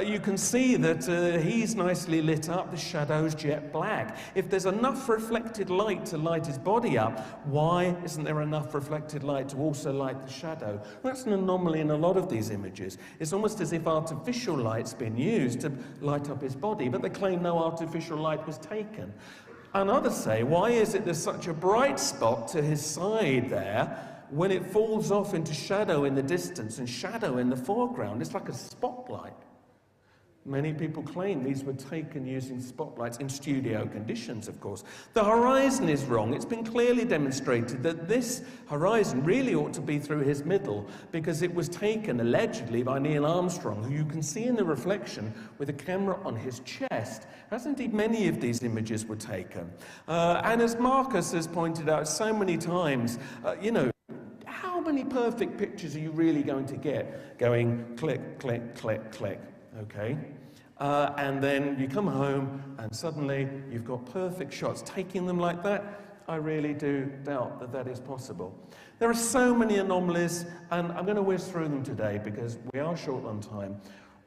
You can see that he's nicely lit up, the shadow's jet black. If there's enough reflected light to light his body up, why isn't there enough reflected light to also light the shadow? That's an anomaly in a lot of these images. It's almost as if artificial light's been used to light up his body, but they claim no artificial light was taken. And others say, why is it there's such a bright spot to his side there when it falls off into shadow in the distance and shadow in the foreground? It's like a spotlight. Many people claim these were taken using spotlights in studio conditions, of course. The horizon is wrong. It's been clearly demonstrated that this horizon really ought to be through his middle because it was taken allegedly by Neil Armstrong, who you can see in the reflection with a camera on his chest. As indeed many of these images were taken. And as Marcus has pointed out so many times, how many perfect pictures are you really going to get going click, click, click, click? Okay, and then you come home and suddenly you've got perfect shots. Taking them like that, I really do doubt that that is possible. There are so many anomalies, and I'm going to whiz through them today because we are short on time.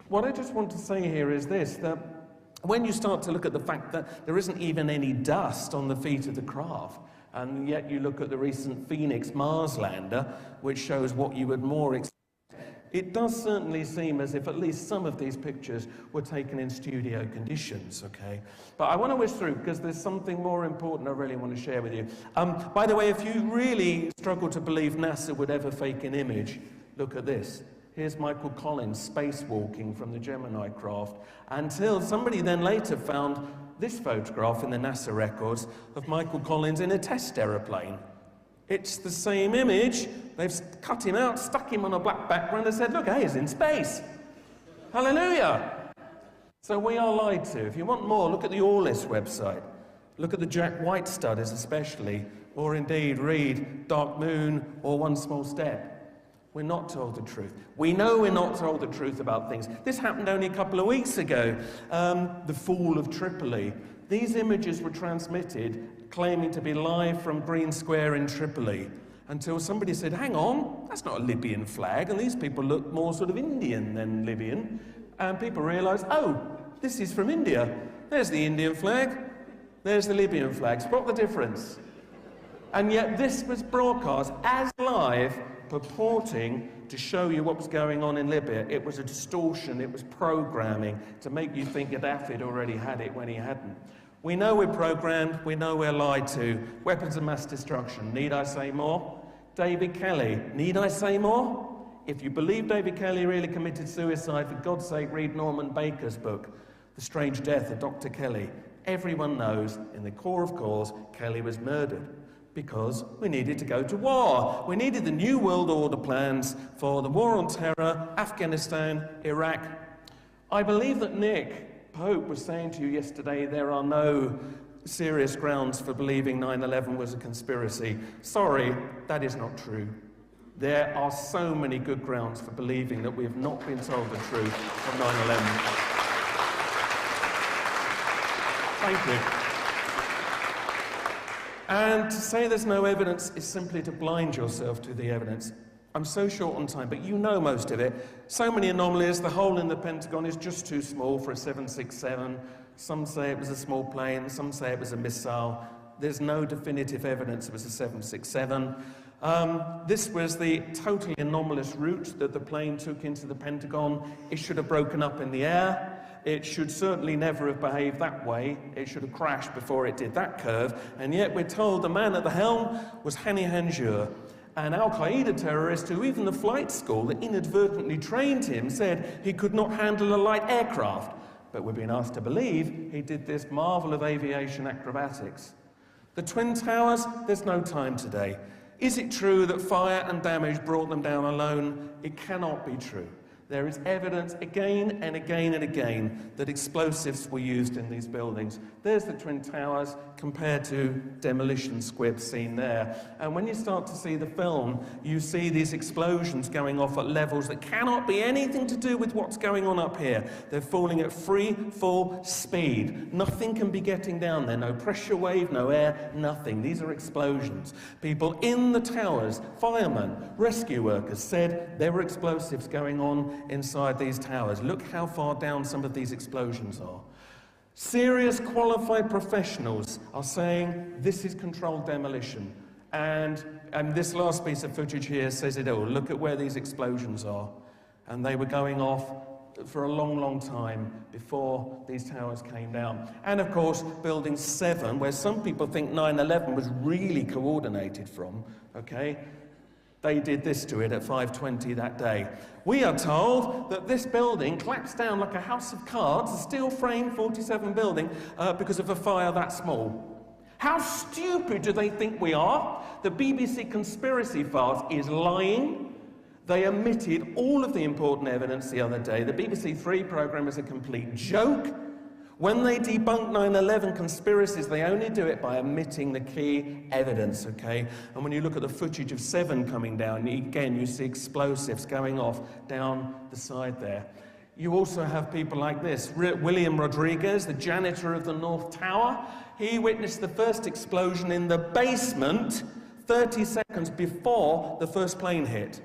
What I just want to say here is this, that when you start to look at the fact that there isn't even any dust on the feet of the craft, and yet you look at the recent Phoenix Mars lander, which shows what you would more expect, it does certainly seem as if at least some of these pictures were taken in studio conditions, okay? But I want to whiz through because there's something more important I really want to share with you. By the way, if you really struggle to believe NASA would ever fake an image, look at this. Here's Michael Collins spacewalking from the Gemini craft until somebody then later found this photograph in the NASA records of Michael Collins in a test aeroplane. It's the same image. They've cut him out, stuck him on a black background and said, look, hey, he's in space. Hallelujah. So we are lied to. If you want more, look at the Orlis website. Look at the Jack White studies especially, or indeed read Dark Moon or One Small Step. We're not told the truth. We know we're not told the truth about things. This happened only a couple of weeks ago, the fall of Tripoli. These images were transmitted claiming to be live from Green Square in Tripoli until somebody said, hang on, that's not a Libyan flag, and these people look more sort of Indian than Libyan, and people realised, oh, this is from India. There's the Indian flag, there's the Libyan flag. Spot the difference. And yet this was broadcast as live, purporting to show you what was going on in Libya. It was a distortion, it was programming to make you think Gaddafi already had it when he hadn't. We know we're programmed, we know we're lied to. Weapons of mass destruction, need I say more? David Kelly, need I say more? If you believe David Kelly really committed suicide, for God's sake, read Norman Baker's book, The Strange Death of Dr. Kelly. Everyone knows, in the core of cause, Kelly was murdered because we needed to go to war. We needed the New World Order plans for the war on terror, Afghanistan, Iraq. I believe that Nick Pope was saying to you yesterday there are no serious grounds for believing 9/11 was a conspiracy. Sorry, that is not true. There are so many good grounds for believing that we have not been told the truth of 9/11. Thank you. And to say there's no evidence is simply to blind yourself to the evidence. I'm so short on time, but you know most of it. So many anomalies. The hole in the Pentagon is just too small for a 767. Some say it was a small plane. Some say it was a missile. There's no definitive evidence it was a 767. This was the totally anomalous route that the plane took into the Pentagon. It should have broken up in the air. It should certainly never have behaved that way. It should have crashed before it did that curve. And yet we're told the man at the helm was Hani Hanjour, an Al-Qaeda terrorist who even the flight school that inadvertently trained him said he could not handle a light aircraft. But we're being asked to believe he did this marvel of aviation acrobatics. The Twin Towers, there's no time today. Is it true that fire and damage brought them down alone? It cannot be true. There is evidence again and again and again that explosives were used in these buildings. There's the Twin Towers compared to demolition squibs seen there. And when you start to see the film, you see these explosions going off at levels that cannot be anything to do with what's going on up here. They're falling at free fall speed. Nothing can be getting down there. No pressure wave, no air, nothing. These are explosions. People in the towers, firemen, rescue workers said there were explosives going on inside these towers. Look how far down some of these explosions are. Serious qualified professionals are saying this is controlled demolition. And this last piece of footage here says it all. Look at where these explosions are. And they were going off for a long, long time before these towers came down. And of course, Building 7, where some people think 9/11 was really coordinated from, okay? They did this to it at 5:20 that day. We are told that this building collapsed down like a house of cards, a steel frame 47 building, because of a fire that small. How stupid do they think we are? The BBC conspiracy farce is lying. They omitted all of the important evidence the other day. The BBC 3 programme is a complete joke. When they debunk 9/11 conspiracies, they only do it by omitting the key evidence, okay? And when you look at the footage of 7 coming down, again, you see explosives going off down the side there. You also have people like this. William Rodriguez, the janitor of the North Tower, he witnessed the first explosion in the basement 30 seconds before the first plane hit.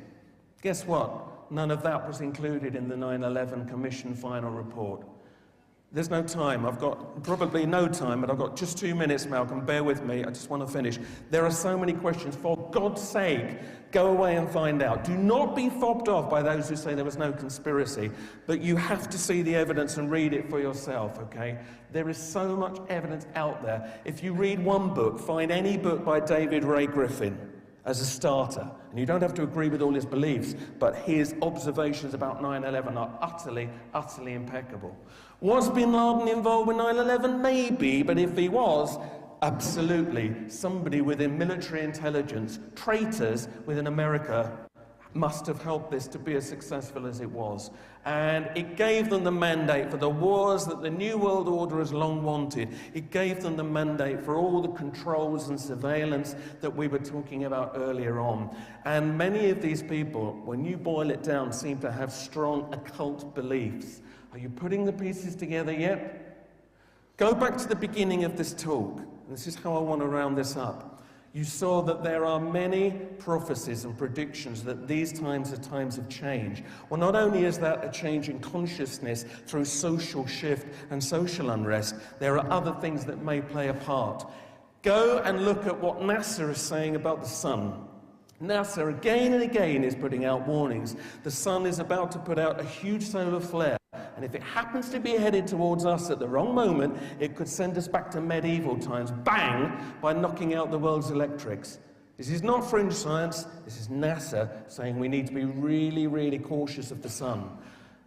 Guess what? None of that was included in the 9/11 Commission final report. There's no time. I've got probably no time, but I've got just 2 minutes, Malcolm. Bear with me. I just want to finish. There are so many questions. For God's sake, go away and find out. Do not be fobbed off by those who say there was no conspiracy, but you have to see the evidence and read it for yourself, okay? There is so much evidence out there. If you read one book, find any book by David Ray Griffin as a starter. And you don't have to agree with all his beliefs, but his observations about 9/11 are utterly, utterly impeccable. Was bin Laden involved with 9/11? Maybe, but if he was, absolutely. Somebody within military intelligence, traitors within America, must have helped this to be as successful as it was. And it gave them the mandate for the wars that the New World Order has long wanted. It gave them the mandate for all the controls and surveillance that we were talking about earlier on. And many of these people, when you boil it down, seem to have strong occult beliefs. Are you putting the pieces together yet? Go back to the beginning of this talk. This is how I want to round this up. You saw that there are many prophecies and predictions that these times are times of change. Well, not only is that a change in consciousness through social shift and social unrest, there are other things that may play a part. Go and look at what NASA is saying about the sun. NASA again and again is putting out warnings. The sun is about to put out a huge solar flare. And if it happens to be headed towards us at the wrong moment, it could send us back to medieval times, bang, by knocking out the world's electrics. This is not fringe science, this is NASA saying we need to be really, really cautious of the sun.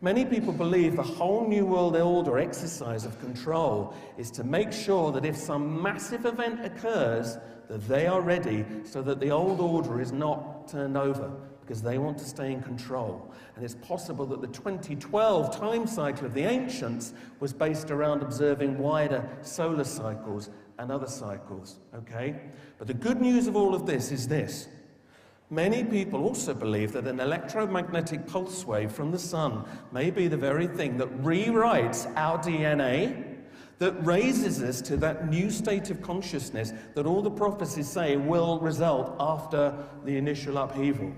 Many people believe the whole New World Order exercise of control is to make sure that if some massive event occurs, that they are ready so that the old order is not turned over, because they want to stay in control. And it's possible that the 2012 time cycle of the ancients was based around observing wider solar cycles and other cycles, okay? But the good news of all of this is this. Many people also believe that an electromagnetic pulse wave from the sun may be the very thing that rewrites our DNA, that raises us to that new state of consciousness that all the prophecies say will result after the initial upheaval.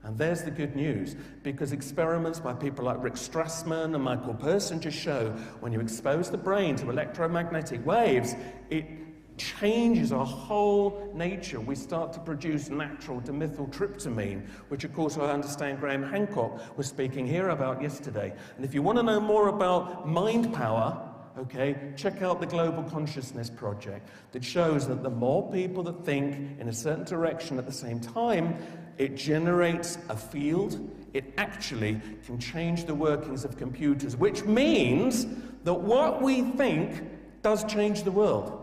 And there's the good news, because experiments by people like Rick Strassman and Michael Person just show when you expose the brain to electromagnetic waves, it changes our whole nature. We start to produce natural dimethyltryptamine, which of course I understand Graham Hancock was speaking here about yesterday. And if you want to know more about mind power, okay, check out the Global Consciousness Project that shows that the more people that think in a certain direction at the same time, it generates a field. It actually can change the workings of computers, which means that what we think does change the world.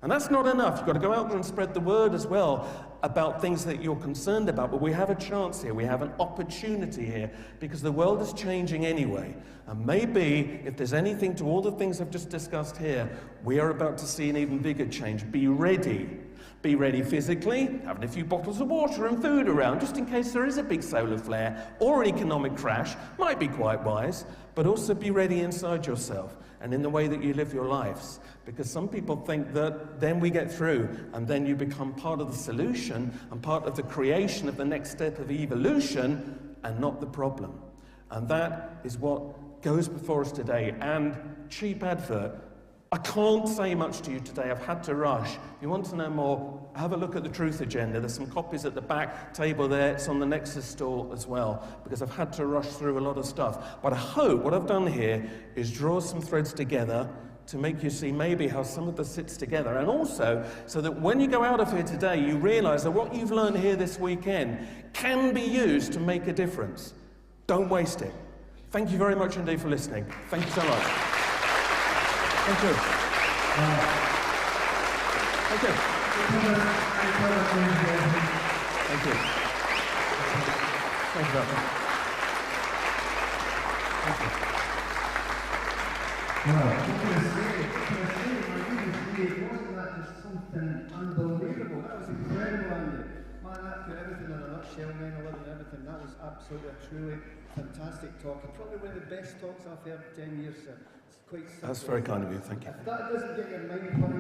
And that's not enough. You've got to go out there and spread the word as well about things that you're concerned about. But we have a chance here. We have an opportunity here because the world is changing anyway. And maybe if there's anything to all the things I've just discussed here, we are about to see an even bigger change. Be ready. Be ready physically, having a few bottles of water and food around, just in case there is a big solar flare or an economic crash. Might be quite wise, but also be ready inside yourself and in the way that you live your lives. Because some people think that then we get through and then you become part of the solution and part of the creation of the next step of evolution and not the problem. And that is what goes before us today. And cheap advert. I can't say much to you today. I've had to rush. If you want to know more, have a look at the Truth Agenda. There's some copies at the back table there. It's on the Nexus store as well, because I've had to rush through a lot of stuff. But I hope what I've done here is draw some threads together to make you see maybe how some of this sits together. And also, so that when you go out of here today, you realize that what you've learned here this weekend can be used to make a difference. Don't waste it. Thank you very much indeed for listening. Thank you so much. Thank you. Thank you. Thank you. Thank you, Doctor. Thank you. Wasn't that just something unbelievable? That was incredible, Andy. Man, that put everything in a nutshell, 9/11 and everything. That was absolutely a truly fantastic talk. And probably one of the best talks I've heard in 10 years, sir. It's quite simple. That's very kind of you, thank you. If that doesn't get your mind pumping,